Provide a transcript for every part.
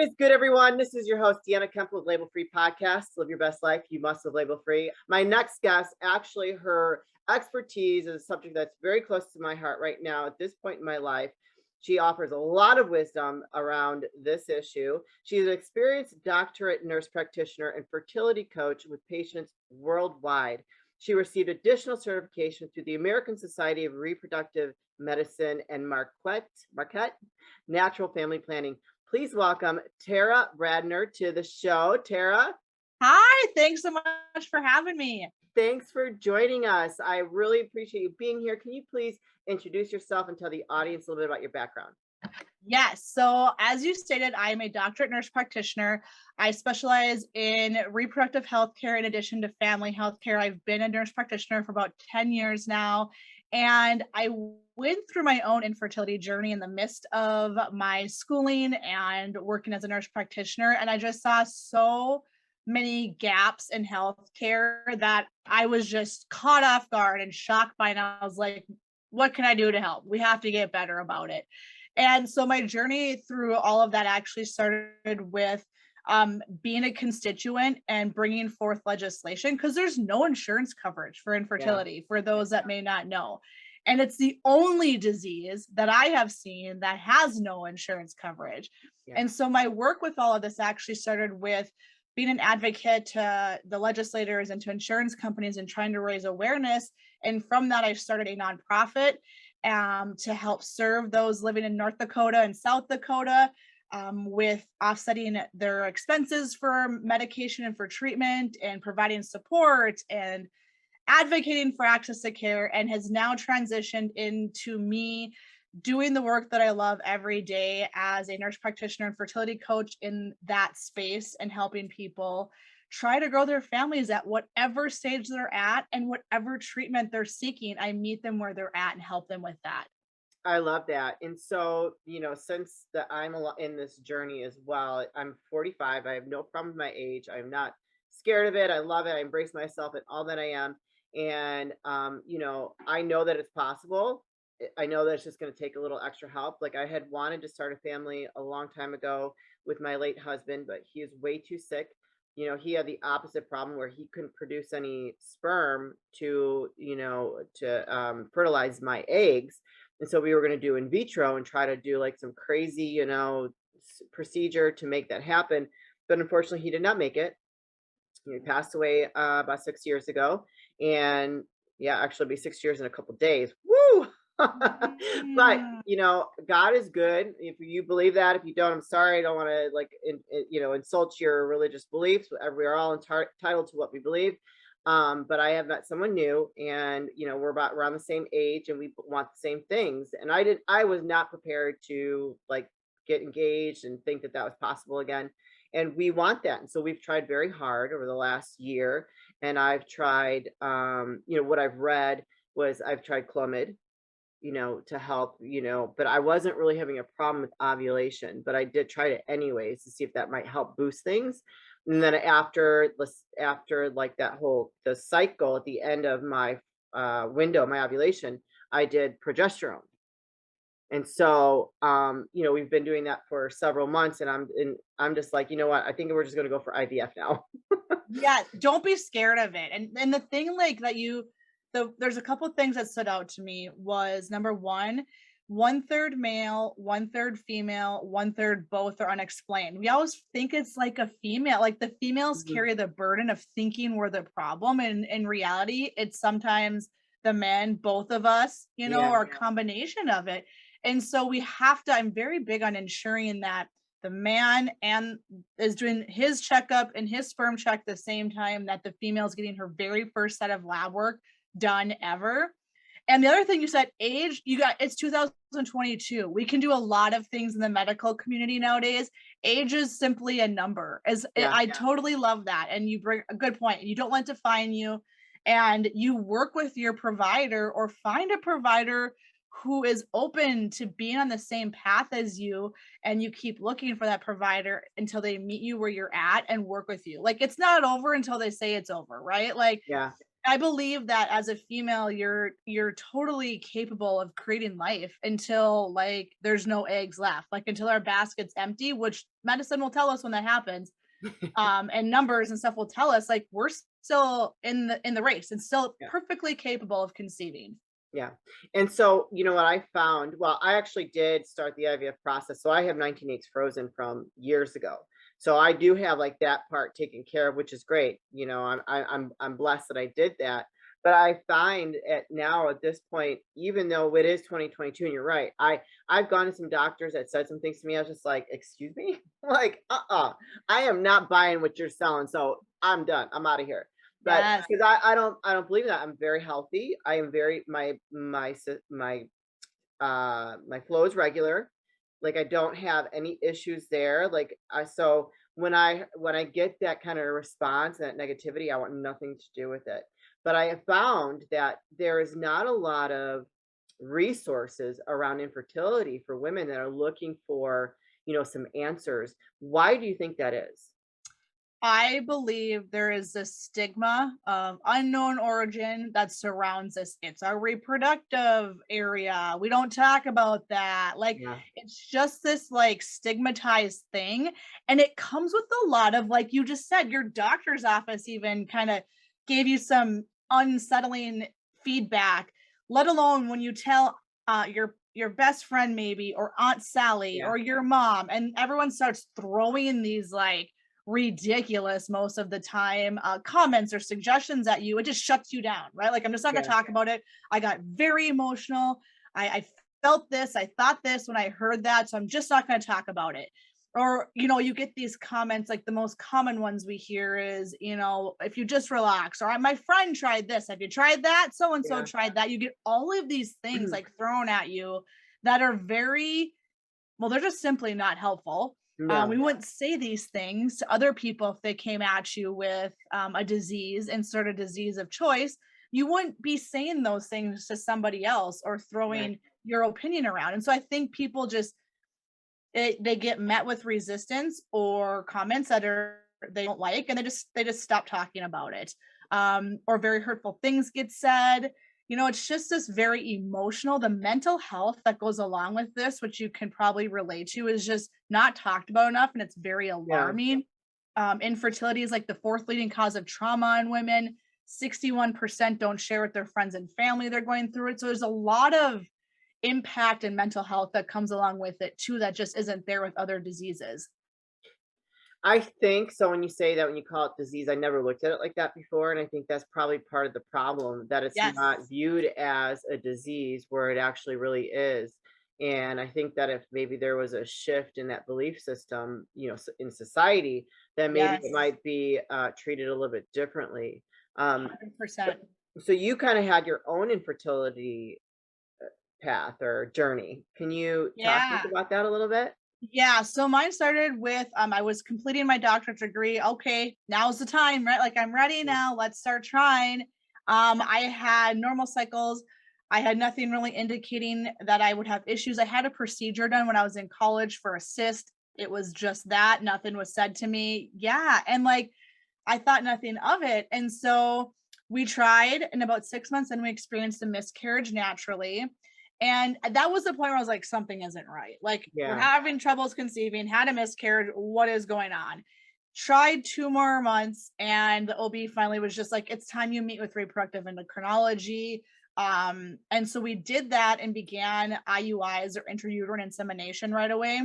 is good, everyone? This is your host, Deanna Kuempel with Label Free Podcast. Live your best life. You must live label free. My next guest, actually, her expertise is a subject that's very close to my heart right now at this point in my life. She offers a lot of wisdom around this issue. She's an experienced doctorate nurse practitioner and fertility coach with patients worldwide. She received additional certification through the American Society of Reproductive Medicine and Marquette Natural Family Planning. Please welcome Tara Brandner to the show. Tara. Hi, thanks so much for having me. Thanks for joining us. I really appreciate you being here. Can you please introduce yourself and tell the audience a little bit about your background? Yes. So as you stated, I'm a doctorate nurse practitioner. I specialize in reproductive health care in addition to family health care. I've been a nurse practitioner for about 10 years now. And I went through my own infertility journey in the midst of my schooling and working as a nurse practitioner. And I just saw so many gaps in healthcare that I was just caught off guard and shocked by. And I was like, what can I do to help? We have to get better about it. And so my journey through all of that actually started with being a constituent and bringing forth legislation, because there's no insurance coverage for infertility, for those that may not know. And it's the only disease that I have seen that has no insurance coverage. Yeah. And so my work with all of this actually started with being an advocate to the legislators and to insurance companies and trying to raise awareness. And from that, I started a nonprofit to help serve those living in North Dakota and South Dakota with offsetting their expenses for medication and for treatment and providing support and advocating for access to care, and has now transitioned into me doing the work that I love every day as a nurse practitioner and fertility coach in that space, and helping people try to grow their families at whatever stage they're at and whatever treatment they're seeking. I meet them where they're at and help them with that. I love that. And so, since I'm in this journey as well, I'm 45. I have no problem with my age. I'm not scared of it. I love it. I embrace myself and all that I am. And, I know that it's possible. I know that it's just going to take a little extra help. Like, I had wanted to start a family a long time ago with my late husband, but he is way too sick. He had the opposite problem where he couldn't produce any sperm to fertilize my eggs. And so we were going to do in vitro and try to do like some crazy, procedure to make that happen. But unfortunately, he did not make it. He passed away about 6 years ago. And actually it'll be 6 years in a couple of days. Woo! But God is good. If you believe that, if you don't, I'm sorry. I don't want to insult your religious beliefs. We are all entitled to what we believe. But I have met someone new, and we're around the same age, and we want the same things. And I was not prepared to get engaged and think that was possible again. And we want that. And so we've tried very hard over the last year. And I've tried, what I've read was I've tried Clomid, to help, but I wasn't really having a problem with ovulation, but I did try it anyways to see if that might help boost things. And then after the cycle at the end of my window, my ovulation, I did progesterone. And so, we've been doing that for several months, and I'm just like, you know what? I think we're just going to go for IVF now. Yeah. Don't be scared of it. And the thing there's a couple of things that stood out to me was, number one, 1/3 male, 1/3 female, 1/3 both are unexplained. We always think it's like a female, like the females carry the burden of thinking we're the problem. And in reality, it's sometimes the men, both of us, or a combination of it. And so I'm very big on ensuring that the man is doing his checkup and his sperm check the same time that the female is getting her very first set of lab work done ever. And the other thing you said, age, it's 2022. We can do a lot of things in the medical community nowadays. Age is simply a number. I totally love that. And you bring a good point. You don't let it define you, and you work with your provider or find a provider who is open to being on the same path as you, and you keep looking for that provider until they meet you where you're at and work with you. Like, it's not over until they say it's over, right? I believe that as a female, you're totally capable of creating life until like there's no eggs left, like until our basket's empty, which medicine will tell us when that happens. And numbers and stuff will tell us like we're still in the race and still Yeah. perfectly capable of conceiving. Yeah. And so, you know what I found? Well, I actually did start the IVF process. So I have 19 eggs frozen from years ago. So I do have like that part taken care of, which is great. You know, I'm blessed that I did that. But I find at now at this point, even though it is 2022, and you're right, I've gone to some doctors that said some things to me. I was just like, excuse me, like, I am not buying what you're selling. So I'm done. I'm out of here. But Yes. because I don't believe that. I'm very healthy. I am very my flow is regular. Like I don't have any issues there. Like I so when I get that kind of response and that negativity, I want nothing to do with it. But I have found that there is not a lot of resources around infertility for women that are looking for, some answers. Why do you think that is? I believe there is this stigma of unknown origin that surrounds us. It's our reproductive area. We don't talk about that. Like Yeah. it's just this like stigmatized thing. And it comes with a lot of, like you just said, your doctor's office even kind of gave you some unsettling feedback, let alone when you tell your best friend maybe or Aunt Sally Yeah. or your mom, and everyone starts throwing these like ridiculous most of the time comments or suggestions at you. It just shuts you down, right? Like I'm just not going to Yeah. talk about it. I got very emotional. I felt this, I thought this when I heard that, so I'm just not going to talk about it. Or you get these comments, like the most common ones we hear is, if you just relax, or my friend tried this, have you tried that, so and so Yeah. tried that. You get all of these things like thrown at you that are very, well, they're just simply not helpful. We No. wouldn't say these things to other people if they came at you with a disease, insert a disease of choice. You wouldn't be saying those things to somebody else or Right. throwing your opinion around. And so I think people just, they get met with resistance or comments that are they don't like, and they just stop talking about it. Or very hurtful things get said. It's just this very emotional, the mental health that goes along with this, which you can probably relate to, is just not talked about enough, and it's very Yeah. alarming. Infertility is like the fourth leading cause of trauma in women. 61% don't share with their friends and family they're going through it. So there's a lot of impact and mental health that comes along with it too that just isn't there with other diseases. I think so when you say that, when you call it disease, I never looked at it like that before, and I think that's probably part of the problem, that it's Yes. not viewed as a disease where it actually really is. And I think that if maybe there was a shift in that belief system, in society, then maybe it Yes. might be treated a little bit differently. Um, 100%. so you kind of had your own infertility path or journey. Can you talk to us Yeah. about that a little bit? Yeah, so mine started with I was completing my doctorate degree. Okay, now's the time, right? Like I'm ready Yeah. now. Let's start trying. I had normal cycles. I had nothing really indicating that I would have issues. I had a procedure done when I was in college for a cyst. It was just that. Nothing was said to me. Yeah, and like I thought nothing of it. And so we tried in about 6 months and we experienced a miscarriage naturally. And that was the point where I was like, something isn't right. Like, we're Yeah. having troubles conceiving, had a miscarriage. What is going on? Tried 2 more months, and the OB finally was just like, it's time you meet with reproductive endocrinology. And so we did that and began IUIs or intrauterine insemination right away.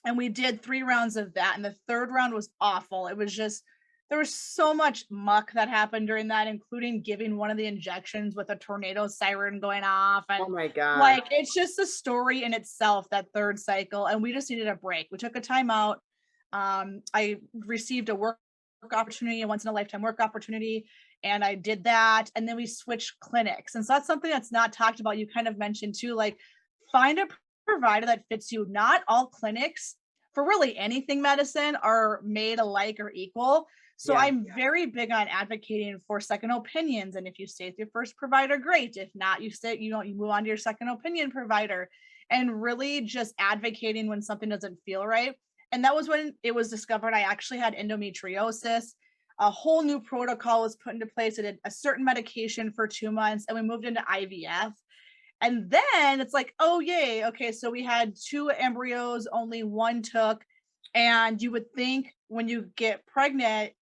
And we did 3 rounds of that. And the third round was awful. It was just, there was so much muck that happened during that, including giving one of the injections with a tornado siren going off. Oh And my gosh. like, it's just a story in itself, that third cycle. And we just needed a break. We took a time out. I received a work opportunity, a once in a lifetime work opportunity, and I did that. And then we switched clinics. And so that's something that's not talked about. You kind of mentioned too, like find a provider that fits you. Not all clinics for really anything medicine are made alike or equal. So Yeah. I'm very big on advocating for second opinions. And if you stay with your first provider, great. If not, you move on to your second opinion provider, and really just advocating when something doesn't feel right. And that was when it was discovered I actually had endometriosis. a whole new protocol was put into place. I did a certain medication for 2 months, and we moved into IVF. And then it's like, oh, yay. Okay. So we had 2 embryos, only one took. And you would think when you get pregnant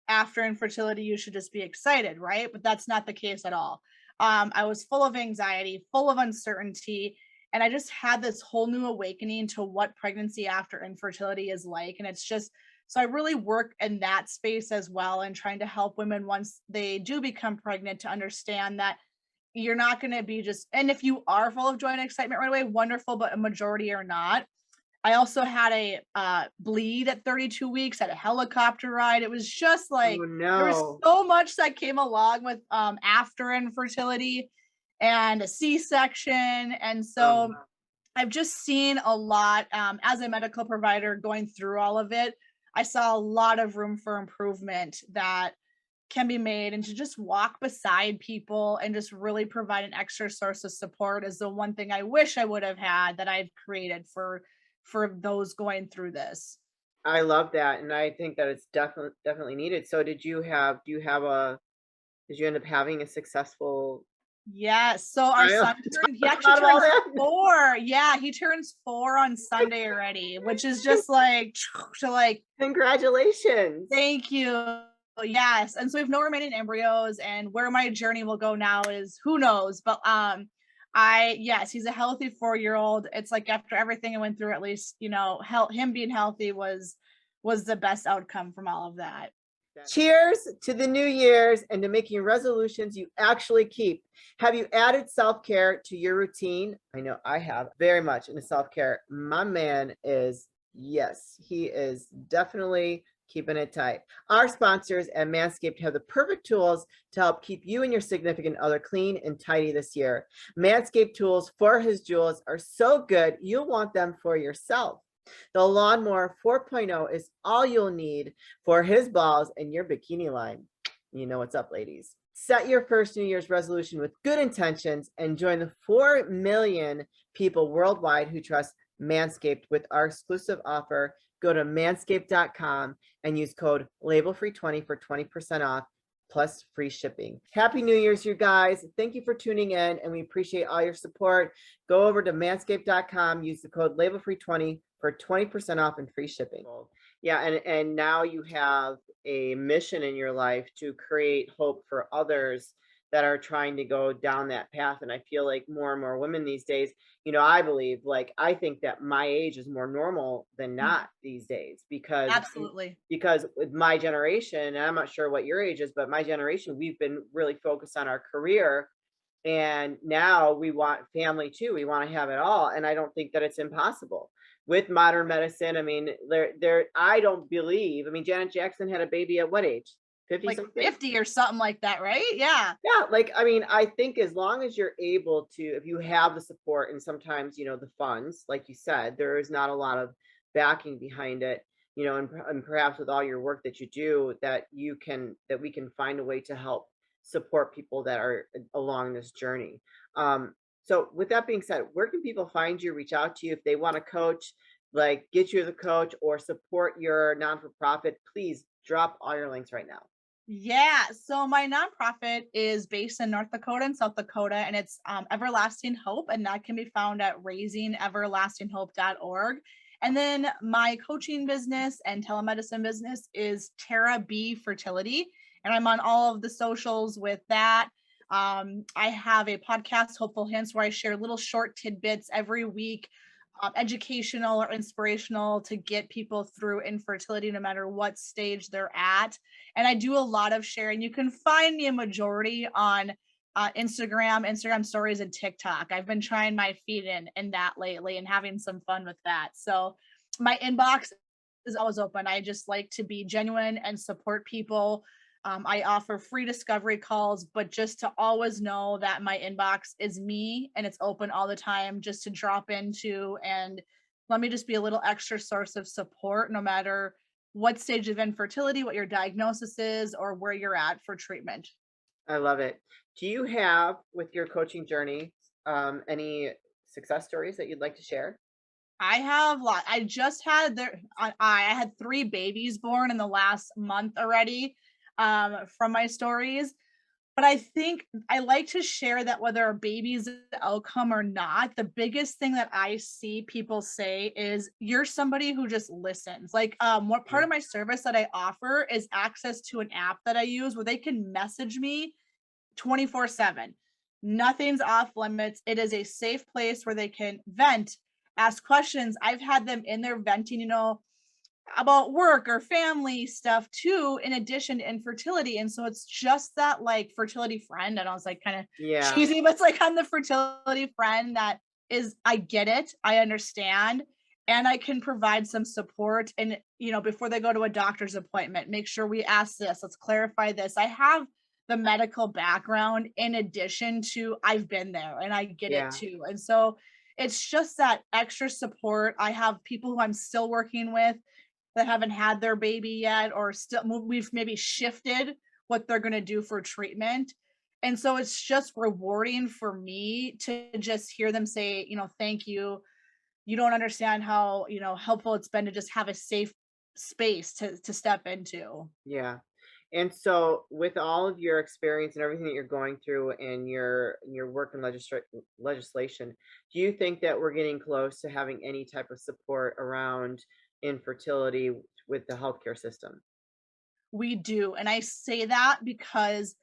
after infertility, you should just be excited, right? But that's not the case at all. I was full of anxiety, full of uncertainty. And I just had this whole new awakening to what pregnancy after infertility is like. And it's just, so I really work in that space as well and trying to help women once they do become pregnant to understand that you're not going to be just, and if you are full of joy and excitement right away, wonderful, but a majority are not. I also had a bleed at 32 weeks, had a helicopter ride. It was just Oh like there was no. so much that came along with after infertility and a C-section. And so Um, I've just seen a lot as a medical provider going through all of it. I saw a lot of room for improvement that can be made, and to just walk beside people and just really provide an extra source of support is the one thing I wish I would have had that I've created for those going through this. I love that, and I think that it's definitely needed. So did you end up having a successful Yes. So our trial? son turned, he Talk actually about all turns that. 4. Yeah, he turns 4 on Sunday already, which is just like to like Congratulations. thank you. Yes. And so we have no remaining embryos, and where my journey will go now is who knows. But yes, he's a healthy 4-year-old. It's like after everything I went through, at least, him being healthy was the best outcome from all of that. Cheers to the new year's and to making resolutions you actually keep. Have you added self-care to your routine? I know I have very much into self-care. My man is, yes, he is definitely keeping it tight. Our sponsors at Manscaped have the perfect tools to help keep you and your significant other clean and tidy this year. Manscaped tools for his jewels are so good, you'll want them for yourself. The Lawnmower 4.0 is all you'll need for his balls and your bikini line. You know what's up, ladies. Set your first New Year's resolution with good intentions and join the 4 million people worldwide who trust Manscaped with our exclusive offer. Go to manscaped.com and use code labelfree20 for 20% off plus free shipping. Happy New Year's, you guys. Thank you for tuning in, and we appreciate all your support. Go over to manscaped.com, use the code labelfree20 for 20% off and free shipping. Yeah, and now you have a mission in your life to create hope for others that are trying to go down that path. And I feel like more and more women these days, I believe, like, I think that my age is more normal than Mhm. not these days because Absolutely. with my generation, and I'm not sure what your age is, but my generation, we've been really focused on our career. And now we want family too. We want to have it all. And I don't think that it's impossible with modern medicine. I mean, I don't believe, I mean, Janet Jackson had a baby at what age? 50 Like something? 50 or something like that, right? Yeah. Yeah, like, I mean, I think as long as you're able to, if you have the support and sometimes, the funds, like you said, there is not a lot of backing behind it, and perhaps with all your work that you do, that we can find a way to help support people that are along this journey. Um, so with that being said, where can people find you, reach out to you if they want to coach, like get you as a coach or support your non-for-profit? Please drop all your links right now. Yeah. So my nonprofit is based in North Dakota and South Dakota, and it's Everlasting Hope, and that can be found at raisingeverlastinghope.org. And then my coaching business and telemedicine business is Tara B Fertility, and I'm on all of the socials with that. I have a podcast, Hopeful Hints, where I share little short tidbits every week, educational or inspirational to get people through infertility, no matter what stage they're at. And I do a lot of sharing. You can find me a majority on Instagram stories, and TikTok. I've been trying my feet in that lately and having some fun with that. So my inbox is always open. I just like to be genuine and support people. I offer free discovery calls, but just to always know that my inbox is me and it's open all the time just to drop into, and let me just be a little extra source of support no matter what stage of infertility, what your diagnosis is, or where you're at for treatment. I love it. Do you have, with your coaching journey, any success stories that you'd like to share? I have lot. I just had I had 3 babies born in the last month already. from my stories. But I think I like to share that whether a baby's the outcome or not, the biggest thing that I see people say is you're somebody who just listens. Like, what part Mm. of my service that I offer is access to an app that I use where they can message me 24/7. Nothing's off limits. It is a safe place where they can vent, ask questions. I've had them in there venting, about work or family stuff too, in addition to infertility. And so it's just that like fertility friend. And I was like kind of Yeah. cheesy, but it's like I'm the fertility friend that is, I get it, I understand, and I can provide some support. And before they go to a doctor's appointment, make sure we ask this, let's clarify this. I have the medical background in addition to I've been there and I get it Yeah. too. And so it's just that extra support. I have people who I'm still working with that haven't had their baby yet, or still we've maybe shifted what they're going to do for treatment. And so it's just rewarding for me to just hear them say, thank you. You don't understand how, helpful it's been to just have a safe space to step into. Yeah. And so with all of your experience and everything that you're going through and your work in legislation, do you think that we're getting close to having any type of support around infertility with the healthcare system? We do. And I say that because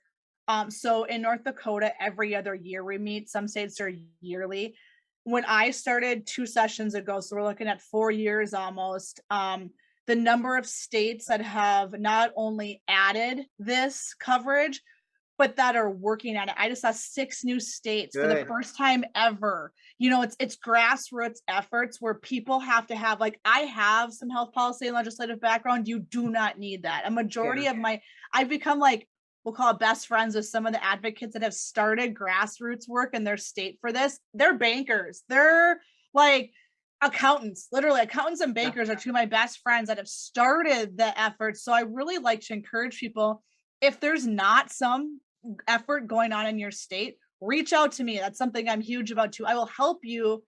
so in North Dakota, every other year we meet. Some states are yearly. When I started 2 sessions ago, so we're looking at 4 years almost, the number of states that have not only added this coverage, but that are working on it. I just saw 6 new states for the Good. first time ever. It's grassroots efforts where people have to have, like, I have some health policy and legislative background. You do not need that. A Yeah. majority of I've become like, we'll call it best friends with some of the advocates that have started grassroots work in their state for this. They're bankers. They're like accountants, literally accountants and Yeah. bankers are two of my best friends that have started the effort. So I really like to encourage people, if there's not some effort going on in your state, reach out to me. That's something I'm huge about too. I will help you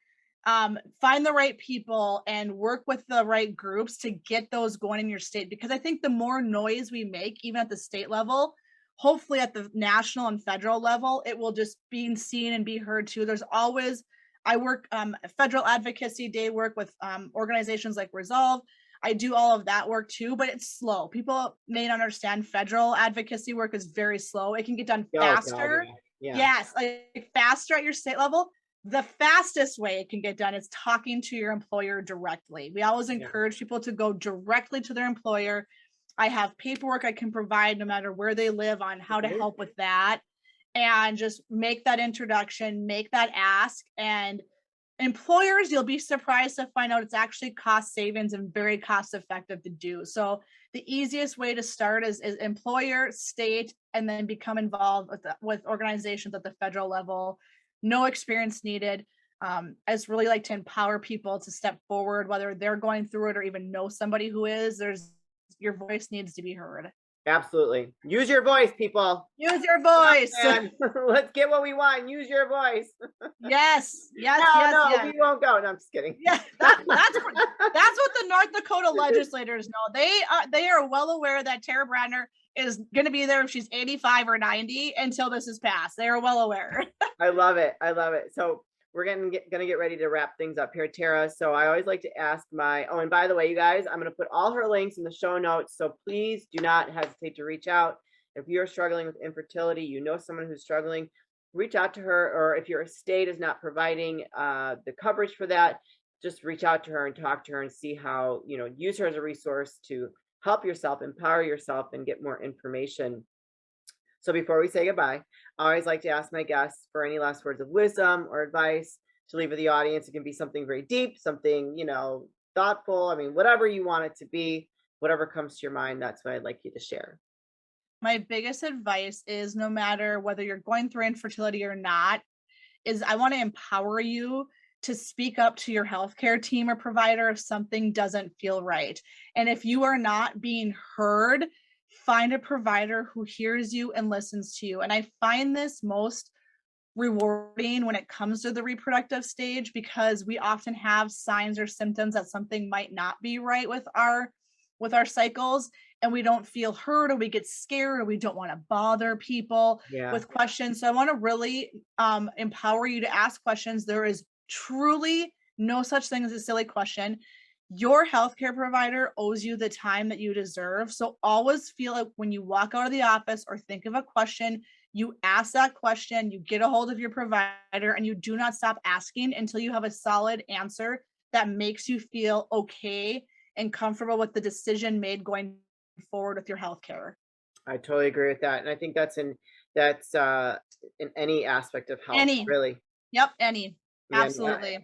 find the right people and work with the right groups to get those going in your state. Because I think the more noise we make, even at the state level, hopefully at the national and federal level, it will just be seen and be heard too. There's always, I work federal advocacy day work with organizations like Resolve. I do all of that work too, but it's slow. People may not understand federal advocacy work is very slow. It can get done Oh God, faster. yeah. Yeah. Yes, like faster at your state level. The fastest way it can get done is talking to your employer directly. We always Yeah. encourage people to go directly to their employer. I have paperwork I can provide no matter where they live on how to Amazing. help with that, and just make that introduction, make that ask. And employers, you'll be surprised to find out it's actually cost savings and very cost effective to do. So the easiest way to start is employer, state, and then become involved with organizations at the federal level. No experience needed. I just really like to empower people to step forward, whether they're going through it or even know somebody who is. Your voice needs to be heard. Absolutely. Use your voice, people. Use your Come voice. on, man. Let's get what we want. Use your voice. Yes, yes, No, yes, no, yes. we won't go. No, I'm just kidding. Yeah, that's what the North Dakota legislators know. They are well aware that Tara Brandner is going to be there if she's 85 or 90 until this is passed. They are well aware. I love it. I love it. So we're gonna get ready to wrap things up here, Tara. So I always like to ask oh, and by the way, you guys, I'm gonna put all her links in the show notes. So please do not hesitate to reach out. If you're struggling with infertility, you know someone who's struggling, reach out to her. Or if your state is not providing the coverage for that, just reach out to her and talk to her and see how, use her as a resource to help yourself, empower yourself, and get more information. So before we say goodbye, I always like to ask my guests for any last words of wisdom or advice to leave with the audience. It can be something very deep, something, thoughtful. I mean, whatever you want it to be, whatever comes to your mind, that's what I'd like you to share. My biggest advice is, no matter whether you're going through infertility or not, is I want to empower you to speak up to your healthcare team or provider if something doesn't feel right. And if you are not being heard, find a provider who hears you and listens to you. And I find this most rewarding when it comes to the reproductive stage, because we often have signs or symptoms that something might not be right with our cycles. and we don't feel heard, or we get scared, or we don't want to bother people Yeah. with questions. So I want to really empower you to ask questions. There is truly no such thing as a silly question. Your healthcare provider owes you the time that you deserve. So always feel like when you walk out of the office or think of a question, you ask that question, you get a hold of your provider, and you do not stop asking until you have a solid answer that makes you feel okay and comfortable with the decision made going forward with your healthcare. I totally agree with that. And I think that's in any aspect of health, Any, really. yep, any, Yeah, no, absolutely.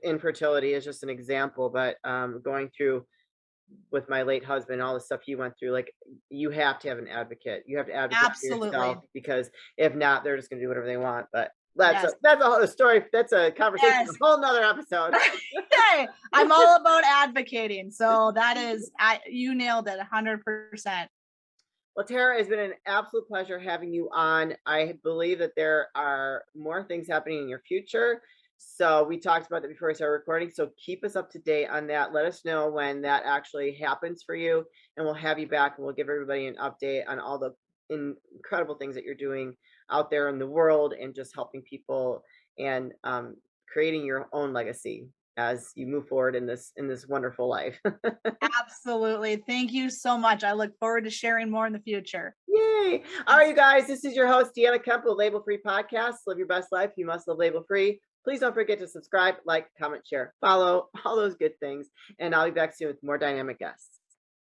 infertility is just an example, but going through with my late husband, all the stuff he went through, like, you have to have an advocate. You have to advocate for yourself, Absolutely. because if not, they're just gonna do whatever they want. But Yes. that's a whole story. That's a conversation, Yes. a whole nother episode. Hey, I'm all about advocating. So that is, you nailed it 100%. Well, Tara, it's been an absolute pleasure having you on. I believe that there are more things happening in your future. So we talked about that before we started recording. So keep us up to date on that. Let us know when that actually happens for you, and we'll have you back, and we'll give everybody an update on all the incredible things that you're doing out there in the world, and just helping people, and creating your own legacy as you move forward in this wonderful life. Absolutely. Thank you so much. I look forward to sharing more in the future. Yay. All right, you guys, this is your host, Deanna Kuempel, Label Free Podcast. Live your best life. You must live label free. Please don't forget to subscribe, like, comment, share, follow, all those good things. And I'll be back soon with more dynamic guests.